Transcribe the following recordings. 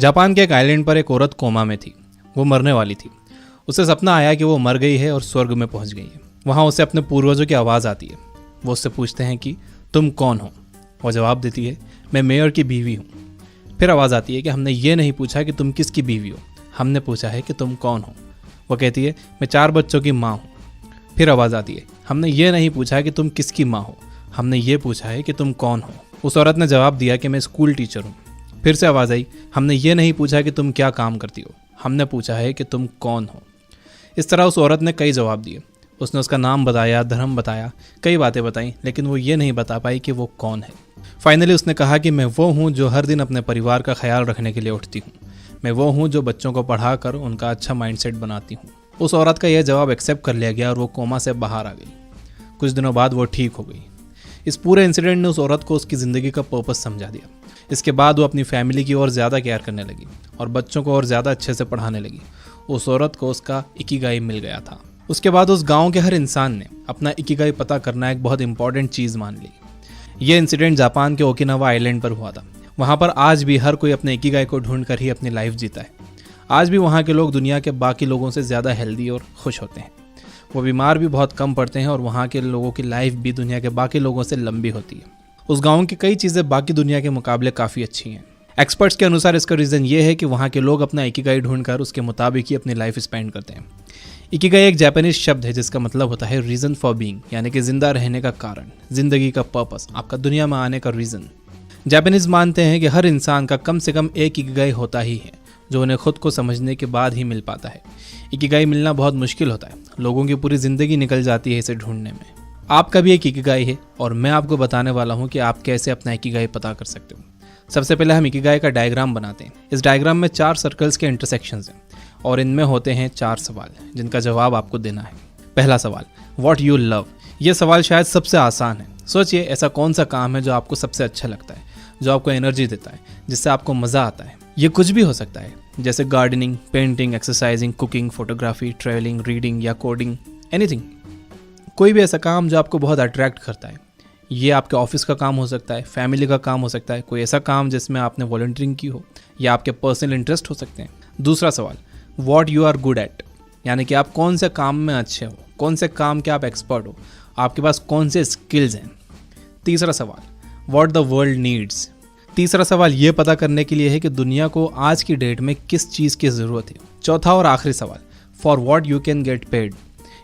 Japan के एक island पर एक औरत कोमा में थी। वो मरने वाली थी। उसे सपना आया कि वो मर गई है और स्वर्ग में पहुंच गई है। वहाँ उसे अपने पूर्वजों की आवाज़ आती है। वो उससे पूछते हैं कि तुम कौन हो। वो जवाब देती है, मैं मेयर की बीवी हूँ। फिर आवाज़ आती है कि हमने ये नहीं पूछा कि तुम किसकी बीवी हो, हमने पूछा है कि तुम कौन हो। वो कहती है, मैं 4 बच्चों की माँ हूँ। फिर आवाज़ आती है, हमने ये नहीं पूछा कि तुम किसकी माँ हो, हमने ये पूछा है कि तुम कौन हो। उस औरत ने जवाब दिया कि मैं स्कूल टीचर हूँ। फिर से आवाज़ आई, हमने ये नहीं पूछा कि तुम क्या काम करती हो, हमने पूछा है कि तुम कौन हो। इस तरह उस औरत ने कई जवाब दिए। उसने उसका नाम बताया, धर्म बताया, कई बातें बताई, लेकिन वो ये नहीं बता पाई कि वो कौन है। फाइनली उसने कहा कि मैं वो हूँ जो हर दिन अपने परिवार का ख्याल रखने के लिए उठती हूँ। मैं वो हूँ जो बच्चों को पढ़ा कर उनका अच्छा माइंडसेट बनाती हूँ। उस औरत का यह जवाब एक्सेप्ट कर लिया गया और वो कोमा से बाहर आ गई। कुछ दिनों बाद वो ठीक हो गई। इस पूरे इंसिडेंट ने उस औरत को उसकी ज़िंदगी का पर्पस समझा दिया। इसके बाद वो अपनी फैमिली की और ज़्यादा केयर करने लगी और बच्चों को और ज़्यादा अच्छे से पढ़ाने लगी। उस औरत को उसका इकिगाई मिल गया था। उसके बाद उस गांव के हर इंसान ने अपना इकिगाई पता करना एक बहुत इंपॉर्टेंट चीज़ मान ली। ये इंसिडेंट जापान के ओकिनावा आइलैंड पर हुआ था। वहाँ पर आज भी हर कोई अपने इकिगाई को ढूंढ कर ही अपनी लाइफ जीता है। आज भी वहाँ के लोग दुनिया के बाकी लोगों से ज़्यादा हेल्दी और खुश होते हैं। वो बीमार भी बहुत कम पड़ते हैं और वहाँ के लोगों की लाइफ भी दुनिया के बाकी लोगों से लंबी होती है। उस गांव की कई चीज़ें बाकी दुनिया के मुकाबले काफ़ी अच्छी हैं। एक्सपर्ट्स के अनुसार इसका रीज़न ये है कि वहाँ के लोग अपना इकिगाई ढूंढकर उसके मुताबिक ही अपनी लाइफ स्पेंड करते हैं। इकिगाई एक जापानीज शब्द है जिसका मतलब होता है रीज़न फॉर बीइंग, यानी कि जिंदा रहने का कारण, जिंदगी का पर्पस, आपका दुनिया में आने का रीज़न। जापानीज मानते हैं कि हर इंसान का कम से कम एक इकिगाई होता ही है, जो उन्हें खुद को समझने के बाद ही मिल पाता है। इकिगाई मिलना बहुत मुश्किल होता है। लोगों की पूरी ज़िंदगी निकल जाती है इसे ढूंढने में। आपका भी एक इकिगाई है और मैं आपको बताने वाला हूँ कि आप कैसे अपना इकिगाई पता कर सकते हो। सबसे पहले हम इकिगाई का डायग्राम बनाते हैं। इस डायग्राम में 4 सर्कल्स के इंटरसेक्शंस हैं और इनमें होते हैं 4 सवाल जिनका जवाब आपको देना है। पहला सवाल, व्हाट यू लव। यह सवाल शायद सबसे आसान है। सोचिए, ऐसा कौन सा काम है जो आपको सबसे अच्छा लगता है, जो आपको एनर्जी देता है, जिससे आपको मज़ा आता है। ये कुछ भी हो सकता है, जैसे gardening, painting, exercising, cooking, photography, travelling, reading या कोडिंग, एनीथिंग। कोई भी ऐसा काम जो आपको बहुत अट्रैक्ट करता है। ये आपके ऑफिस का काम हो सकता है, फैमिली का काम हो सकता है, कोई ऐसा काम जिसमें आपने वॉलंटियरिंग की हो या आपके पर्सनल इंटरेस्ट हो सकते हैं। दूसरा सवाल, what you are good at, यानी कि आप कौन से काम में अच्छे हो, कौन से काम के आप एक्सपर्ट हो, आपके पास कौन से स्किल्स हैं। तीसरा सवाल, व्हाट द वर्ल्ड नीड्स। तीसरा सवाल ये पता करने के लिए है कि दुनिया को आज की डेट में किस चीज़ की ज़रूरत है। चौथा और आखिरी सवाल, for what you can get paid.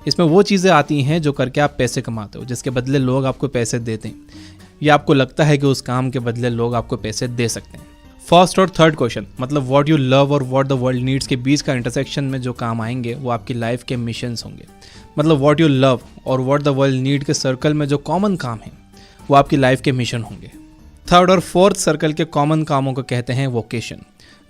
इसमें वो चीज़ें आती हैं जो करके आप पैसे कमाते हो, जिसके बदले लोग आपको पैसे देते हैं, या आपको लगता है कि उस काम के बदले लोग आपको पैसे दे सकते हैं। फर्स्ट और थर्ड क्वेश्चन, मतलब व्हाट यू लव और व्हाट द वर्ल्ड नीड्स के बीच का इंटरसेक्शन में जो काम आएंगे वो आपकी लाइफ के मिशंस होंगे। मतलब व्हाट यू लव और व्हाट द वर्ल्ड नीड के सर्कल में जो कॉमन काम है वो आपकी लाइफ के मिशन होंगे। थर्ड और फोर्थ सर्कल के कॉमन कामों को कहते हैं वोकेशन,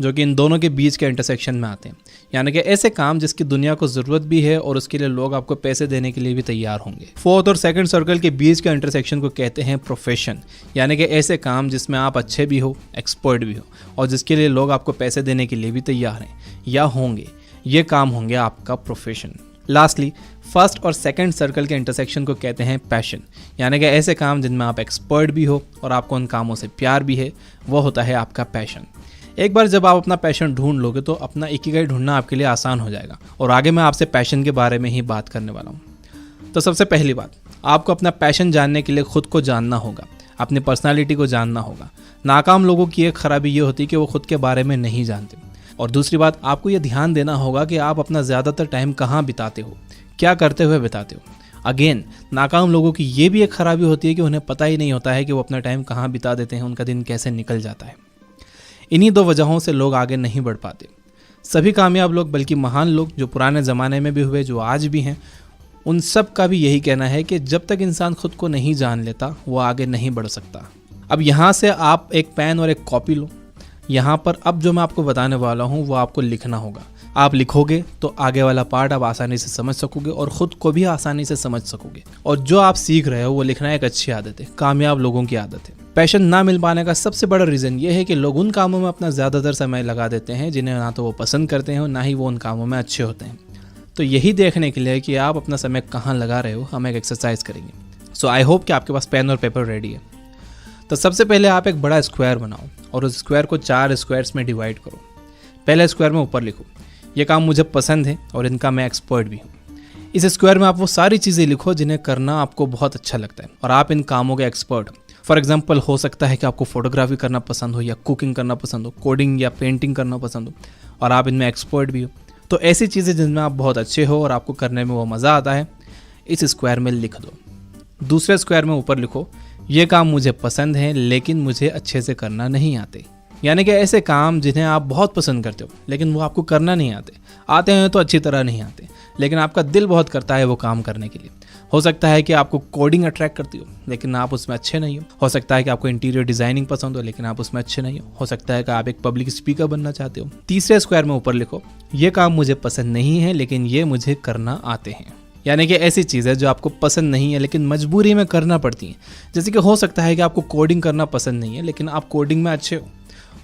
जो कि इन दोनों के बीच के इंटरसेक्शन में आते हैं, यानी कि ऐसे काम जिसकी दुनिया को ज़रूरत भी है और उसके लिए लोग आपको पैसे देने के लिए भी तैयार होंगे। फोर्थ और सेकंड सर्कल के बीच के इंटरसेक्शन को कहते हैं प्रोफेशन, यानी कि ऐसे काम जिसमें आप अच्छे भी हो, एक्सपर्ट भी हो और जिसके लिए लोग आपको पैसे देने के लिए भी तैयार हैं या होंगे। ये काम होंगे आपका प्रोफेशन। लास्टली, फर्स्ट और सेकंड सर्कल के इंटरसेक्शन को कहते हैं पैशन, यानी कि ऐसे काम जिनमें आप एक्सपर्ट भी हो और आपको उन कामों से प्यार भी है, वो होता है आपका पैशन। एक बार जब आप अपना पैशन ढूंढ लोगे तो अपना इकिगाई ढूंढना आपके लिए आसान हो जाएगा और आगे मैं आपसे पैशन के बारे में ही बात करने वाला हूँ। तो सबसे पहली बात, आपको अपना पैशन जानने के लिए खुद को जानना होगा, अपनी पर्सनालिटी को जानना होगा। नाकाम लोगों की एक खराबी ये होती है कि वो खुद के बारे में नहीं जानते। और दूसरी बात, आपको ये ध्यान देना होगा कि आप अपना ज़्यादातर टाइम कहाँ बिताते हो, क्या करते हुए बिताते हो। अगेन, नाकाम लोगों की ये भी एक खराबी होती है कि उन्हें पता ही नहीं होता है कि वो अपना टाइम कहाँ बिता देते हैं, उनका दिन कैसे निकल जाता है। इन्हीं 2 वजहों से लोग आगे नहीं बढ़ पाते। सभी कामयाब लोग, बल्कि महान लोग जो पुराने ज़माने में भी हुए, जो आज भी हैं, उन सब का भी यही कहना है कि जब तक इंसान खुद को नहीं जान लेता वो आगे नहीं बढ़ सकता। अब यहाँ से आप एक पेन और एक कॉपी लो। यहाँ पर अब जो मैं आपको बताने वाला हूँ वो आपको लिखना होगा। आप लिखोगे तो आगे वाला पार्ट आप आसानी से समझ सकोगे और ख़ुद को भी आसानी से समझ सकोगे। और जो आप सीख रहे हो वो लिखना एक अच्छी आदत है, कामयाब लोगों की आदत है। पैशन ना मिल पाने का सबसे बड़ा रीज़न ये है कि लोग उन कामों में अपना ज़्यादातर समय लगा देते हैं जिन्हें ना तो वो पसंद करते हैं और ना ही वो उन कामों में अच्छे होते हैं। तो यही देखने के लिए कि आप अपना समय कहाँ लगा रहे हो, हम एक एक्सरसाइज करेंगे। सो आई होप कि आपके पास पेन और पेपर रेडी है। तो सबसे पहले आप एक बड़ा स्क्वायर बनाओ और उस स्क्वायर को 4 स्क्वायर्स में डिवाइड करो। पहले स्क्वायर में ऊपर लिखो, ये काम मुझे पसंद है और इनका मैं एक्सपर्ट भी हूँ। इस स्क्वायर में आप वो सारी चीज़ें लिखो जिन्हें करना आपको बहुत अच्छा लगता है और आप इन कामों के एक्सपर्ट हो। फॉर एग्जाम्पल हो सकता है कि आपको फोटोग्राफी करना पसंद हो या कुकिंग करना पसंद हो, कोडिंग या पेंटिंग करना पसंद हो और आप इनमें एक्सपर्ट भी हो। तो ऐसी चीज़ें जिनमें आप बहुत अच्छे हो और आपको करने में वो मज़ा आता है, इस स्क्वायर में लिख दो। दूसरे स्क्वायर में ऊपर लिखो, ये काम मुझे पसंद है लेकिन मुझे अच्छे से करना नहीं आते। यानी कि ऐसे काम जिन्हें आप बहुत पसंद करते हो लेकिन वो आपको करना नहीं आते हैं तो अच्छी तरह नहीं आते, लेकिन आपका दिल बहुत करता है वो काम करने के लिए। हो सकता है कि आपको कोडिंग अट्रैक्ट करती हो लेकिन आप उसमें अच्छे नहीं हो सकता है कि आपको इंटीरियर डिजाइनिंग पसंद हो लेकिन आप उसमें अच्छे नहीं हो सकता है कि आप एक पब्लिक स्पीकर बनना चाहते हो। तीसरे स्क्वायर में ऊपर लिखो, ये काम मुझे पसंद नहीं है लेकिन ये मुझे करना आते हैं। यानी कि ऐसी चीज़ है जो आपको पसंद नहीं है लेकिन मजबूरी में करना पड़ती है। जैसे कि हो सकता है कि आपको कोडिंग करना पसंद नहीं है लेकिन आप कोडिंग में अच्छे हो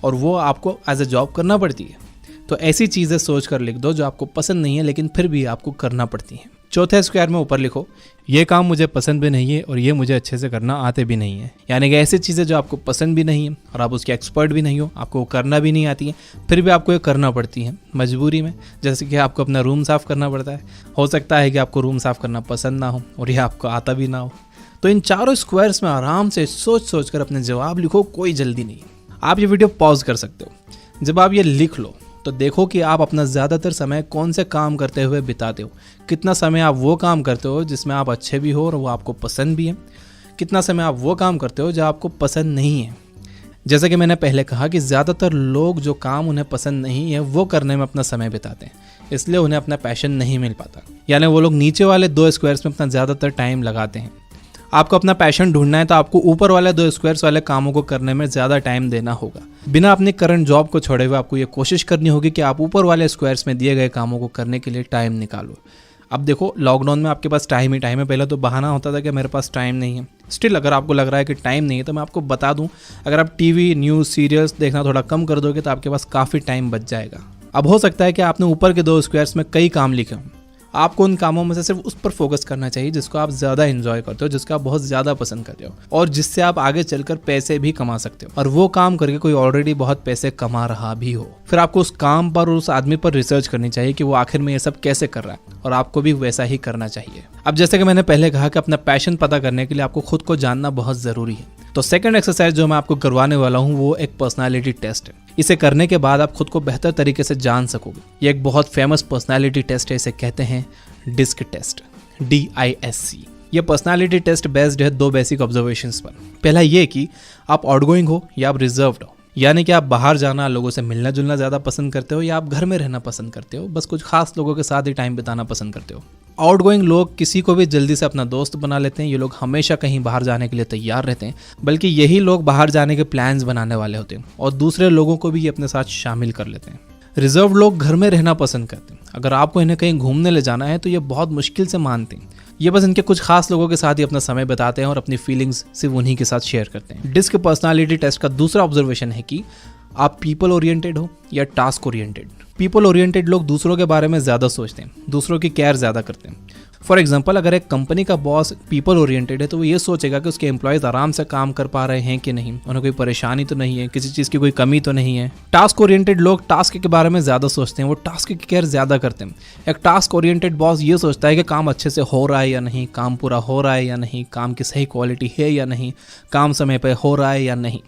और वो आपको एज ए जॉब करना पड़ती है। तो ऐसी चीज़ें सोच कर लिख दो जो आपको पसंद नहीं है लेकिन फिर भी आपको करना पड़ती हैं। चौथे स्क्वायर में ऊपर लिखो, ये काम मुझे पसंद भी नहीं है और ये मुझे अच्छे से करना आते भी नहीं है। यानी कि ऐसी चीज़ें जो आपको पसंद भी नहीं है और आप उसके एक्सपर्ट भी नहीं हो, आपको वो करना भी नहीं आती है, फिर भी आपको ये करना पड़ती है मजबूरी में। जैसे कि आपको अपना रूम साफ़ करना पड़ता है। हो सकता है कि आपको रूम साफ़ करना पसंद ना हो और यह आपको आता भी ना हो। तो इन चारों स्क्वायर्स में आराम से सोच कर अपने जवाब लिखो, कोई जल्दी नहीं। आप ये वीडियो पॉज कर सकते हो। जब आप ये लिख लो तो देखो कि आप अपना ज़्यादातर समय कौन से काम करते हुए बिताते हो। कितना समय आप वो काम करते हो जिसमें आप अच्छे भी हो और वो आपको पसंद भी है। कितना समय आप वो काम करते हो जो आपको पसंद नहीं है। जैसा कि मैंने पहले कहा कि ज़्यादातर लोग जो काम उन्हें पसंद नहीं है वो करने में अपना समय बिताते हैं, इसलिए उन्हें अपना पैशन नहीं मिल पाता। यानी वो लोग नीचे वाले 2 स्क्वायर्स में अपना ज़्यादातर टाइम लगाते हैं। आपको अपना पैशन ढूंढना है तो आपको ऊपर वाले 2 स्क्वायर्स वाले कामों को करने में ज़्यादा टाइम देना होगा। बिना अपनी करंट जॉब को छोड़े हुए आपको ये कोशिश करनी होगी कि आप ऊपर वाले स्क्वायर्स में दिए गए कामों को करने के लिए टाइम निकालो। अब देखो, लॉकडाउन में आपके पास टाइम ही टाइम है। पहले तो बहाना होता था कि मेरे पास टाइम नहीं है। स्टिल अगर आपको लग रहा है कि टाइम नहीं है तो मैं आपको बता दूं, अगर आप टीवी, न्यूज़, सीरियल्स देखना थोड़ा कम कर दोगे तो आपके पास काफ़ी टाइम बच जाएगा। अब हो सकता है कि आपने ऊपर के 2 स्क्वायर्स में कई काम लिखे हों। आपको उन कामों में से सिर्फ उस पर फोकस करना चाहिए जिसको आप ज़्यादा एंजॉय करते हो, जिसको आप बहुत ज़्यादा पसंद करते हो और जिससे आप आगे चलकर पैसे भी कमा सकते हो और वो काम करके कोई ऑलरेडी बहुत पैसे कमा रहा भी हो। फिर आपको उस काम पर और उस आदमी पर रिसर्च करनी चाहिए कि वो आखिर में ये सब कैसे कर रहा है और आपको भी वैसा ही करना चाहिए। अब जैसे कि मैंने पहले कहा कि अपना पैशन पता करने के लिए आपको खुद को जानना बहुत ज़रूरी है। तो सेकंड एक्सरसाइज जो मैं आपको करवाने वाला हूँ वो एक पर्सनालिटी टेस्ट है। इसे करने के बाद आप खुद को बेहतर तरीके से जान सकोगे। ये एक बहुत फेमस पर्सनालिटी टेस्ट है। इसे कहते हैं डिस्क टेस्ट, DISC। ये पर्सनालिटी टेस्ट बेस्ड है 2 बेसिक ऑब्जर्वेशंस पर। पहला ये कि आप आउटगोइंग हो या आप रिजर्व्ड हो, यानी कि आप बाहर जाना, लोगों से मिलना जुलना ज़्यादा पसंद करते हो या आप घर में रहना पसंद करते हो, बस कुछ खास लोगों के साथ ही टाइम बिताना पसंद करते हो। आउटगोइंग लोग किसी को भी जल्दी से अपना दोस्त बना लेते हैं। ये लोग हमेशा कहीं बाहर जाने के लिए तैयार रहते हैं, बल्कि यही लोग बाहर जाने के प्लान्स बनाने वाले होते हैं और दूसरे लोगों को भी ये अपने साथ शामिल कर लेते हैं। रिजर्व लोग घर में रहना पसंद करते हैं। अगर आपको इन्हें कहीं घूमने ले जाना है तो ये बहुत मुश्किल से मानते हैं। ये बस इनके कुछ खास लोगों के साथ ही अपना समय बिताते हैं और अपनी फीलिंग्स सिर्फ उन्हीं के साथ शेयर करते हैं। डिस्क पर्सनालिटी टेस्ट का दूसरा ऑब्जर्वेशन है कि आप पीपल ओरिएंटेड हो या टास्क ओरिएंटेड। पीपल ओरिएंटेड लोग दूसरों के बारे में ज़्यादा सोचते हैं, दूसरों की केयर ज़्यादा करते हैं। फॉर एग्जाम्पल, अगर एक कंपनी का बॉस पीपल ओरिएंटेड है तो वो ये सोचेगा कि उसके एम्प्लॉयज़ आराम से काम कर पा रहे हैं कि नहीं, उन्हें कोई परेशानी तो नहीं है, किसी चीज़ की कोई कमी तो नहीं है। टास्क ओरिएंटेड लोग टास्क के बारे में ज़्यादा सोचते हैं, वो टास्क की केयर ज़्यादा करते हैं। एक टास्क ओरिएंटेड बॉस ये सोचता है कि काम अच्छे से हो रहा है या नहीं, काम पूरा हो रहा है या नहीं, काम की सही क्वालिटी है या नहीं, काम समय पर हो रहा है या नहीं।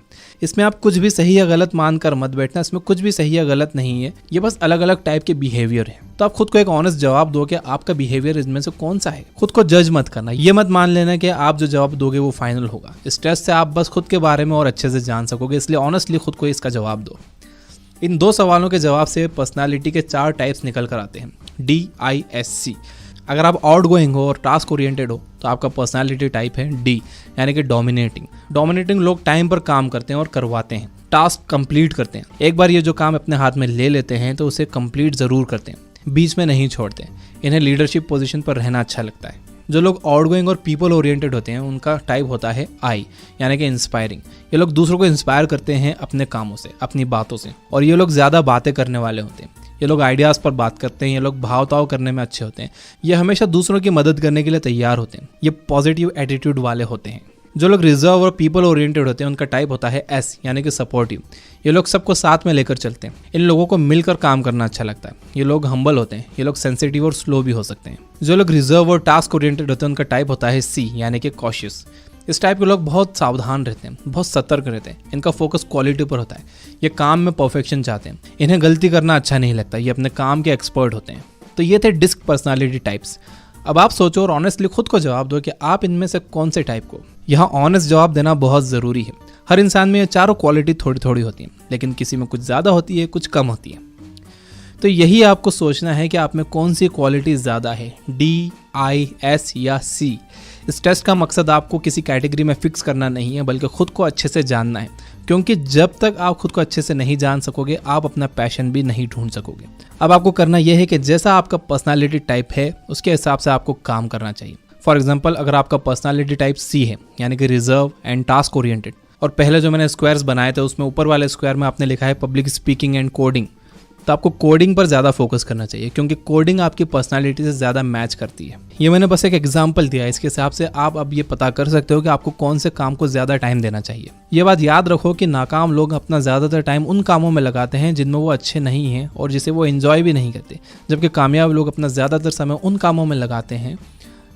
इसमें आप कुछ भी सही या गलत मानकर मत बैठना। इसमें कुछ भी सही या गलत नहीं है, ये बस अलग अलग टाइप के बिहेवियर है। तो आप खुद को एक ऑनेस्ट जवाब दो कि आपका बिहेवियर इनमें से कौन सा है। खुद को जज मत करना, ये मत मान लेना कि आप जो जवाब दोगे वो फाइनल होगा। इस टेस्ट से आप बस खुद के बारे में और अच्छे से जान सकोगे, इसलिए ऑनेस्टली खुद को इसका जवाब दो। इन 2 सवालों के जवाब से पर्सनालिटी के 4 टाइप्स निकल कर आते हैं, DISC। अगर आप आउटगोइंग हो और टास्क ओरिएंटेड हो तो आपका पर्सनालिटी टाइप है D, यानी कि डोमिनेटिंग। डोमिनेटिंग लोग टाइम पर काम करते हैं और करवाते हैं, टास्क कंप्लीट करते हैं। एक बार ये जो काम अपने हाथ में ले लेते हैं तो उसे कंप्लीट ज़रूर करते हैं, बीच में नहीं छोड़ते। इन्हें लीडरशिप पोजीशन पर रहना अच्छा लगता है। जो लोग आउटगोइंग और पीपल ओरिएंटेड होते हैं उनका टाइप होता है I, यानी कि इंस्पायरिंग। ये लोग दूसरों को इंस्पायर करते हैं अपने कामों से, अपनी बातों से, और ये लोग ज़्यादा बातें करने वाले होते हैं। ये लोग आइडियाज़ पर बात करते हैं, ये लोग भाव-ताव करने में अच्छे होते हैं, ये हमेशा दूसरों की मदद करने के लिए तैयार होते हैं, ये पॉजिटिव एटीट्यूड वाले होते हैं। जो लोग रिजर्व और पीपल ओरिएंटेड होते हैं उनका टाइप होता है एस, यानी कि सपोर्टिव। ये लोग सबको साथ में लेकर चलते हैं। इन लोगों को मिलकर काम करना अच्छा लगता है। ये लोग हम्बल होते हैं। ये लोग सेंसिटिव और स्लो भी हो सकते हैं। जो लोग रिजर्व और टास्क ओरिएंटेड होते हैं उनका टाइप होता है सी, यानी कि कॉशियस। इस टाइप के लोग बहुत सावधान रहते हैं, बहुत सतर्क रहते हैं। इनका फोकस क्वालिटी पर होता है। ये काम में परफेक्शन चाहते हैं। इन्हें गलती करना अच्छा नहीं लगता। ये अपने काम के एक्सपर्ट होते हैं। तो ये थे डिस्क पर्सनालिटी टाइप्स। अब आप सोचो और ऑनेस्टली खुद को जवाब दो कि आप इनमें से कौन से टाइप को। यहाँ ऑनेस्ट जवाब देना बहुत ज़रूरी है। हर इंसान में ये चारों क्वालिटी थोड़ी थोड़ी होती हैं, लेकिन किसी में कुछ ज़्यादा होती है, कुछ कम होती है। तो यही आपको सोचना है कि आप में कौन सी क्वालिटी ज़्यादा है, डी, आई, एस या सी। इस टेस्ट का मकसद आपको किसी कैटेगरी में फिक्स करना नहीं है, बल्कि खुद को अच्छे से जानना है। क्योंकि जब तक आप खुद को अच्छे से नहीं जान सकोगे, आप अपना पैशन भी नहीं ढूंढ सकोगे। अब आपको करना यह है कि जैसा आपका पर्सनालिटी टाइप है उसके हिसाब से आपको काम करना चाहिए। फॉर एग्जाम्पल, अगर आपका पर्सनालिटी टाइप सी है, यानी कि रिजर्व एंड टास्क ओरिएंटेड, और पहले जो मैंने स्क्वायर्स बनाए थे उसमें ऊपर वाले स्क्वायर में आपने लिखा है पब्लिक स्पीकिंग एंड कोडिंग, तो आपको कोडिंग पर ज़्यादा फोकस करना चाहिए, क्योंकि कोडिंग आपकी पर्सनालिटी से ज़्यादा मैच करती है। ये मैंने बस एक एग्जांपल दिया है। इसके हिसाब से आप अब ये पता कर सकते हो कि आपको कौन से काम को ज़्यादा टाइम देना चाहिए। ये बात याद रखो कि नाकाम लोग अपना ज़्यादातर टाइम उन कामों में लगाते हैं जिनमें वो अच्छे नहीं हैं और जिसे वो एंजॉय भी नहीं करते, जबकि कामयाब लोग अपना ज़्यादातर समय उन कामों में लगाते हैं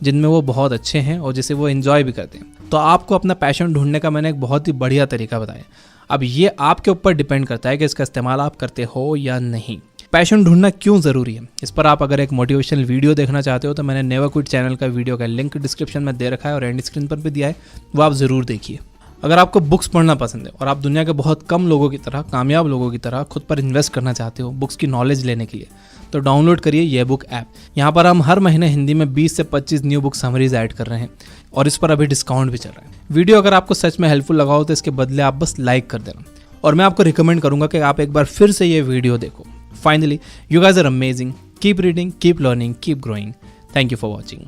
जिनमें वो बहुत अच्छे हैं और जिसे वो एंजॉय भी करते हैं। तो आपको अपना पैशन ढूंढने का मैंने एक बहुत ही बढ़िया तरीका बताया। अब ये आपके ऊपर डिपेंड करता है कि इसका इस्तेमाल आप करते हो या नहीं। पैशन ढूंढना क्यों ज़रूरी है, इस पर आप अगर एक मोटिवेशनल वीडियो देखना चाहते हो तो मैंने नेवर क्विट चैनल का वीडियो का लिंक डिस्क्रिप्शन में दे रखा है और एंड स्क्रीन पर भी दिया है, वो आप ज़रूर देखिए। अगर आपको बुक्स पढ़ना पसंद है और आप दुनिया के बहुत कम लोगों की तरह, कामयाब लोगों की तरह खुद पर इन्वेस्ट करना चाहते हो बुक्स की नॉलेज लेने के लिए, तो डाउनलोड करिए ये बुक ऐप। यहाँ पर हम हर महीने हिंदी में 20 से 25 न्यू बुक समरीज ऐड कर रहे हैं और इस पर अभी डिस्काउंट भी चल रहा है। वीडियो अगर आपको सच में हेल्पफुल लगा हो तो इसके बदले आप बस लाइक कर देना, और मैं आपको रिकमेंड करूंगा कि आप एक बार फिर से ये वीडियो देखो। Finally, you guys are amazing. Keep reading, keep learning, keep growing. Thank you for watching.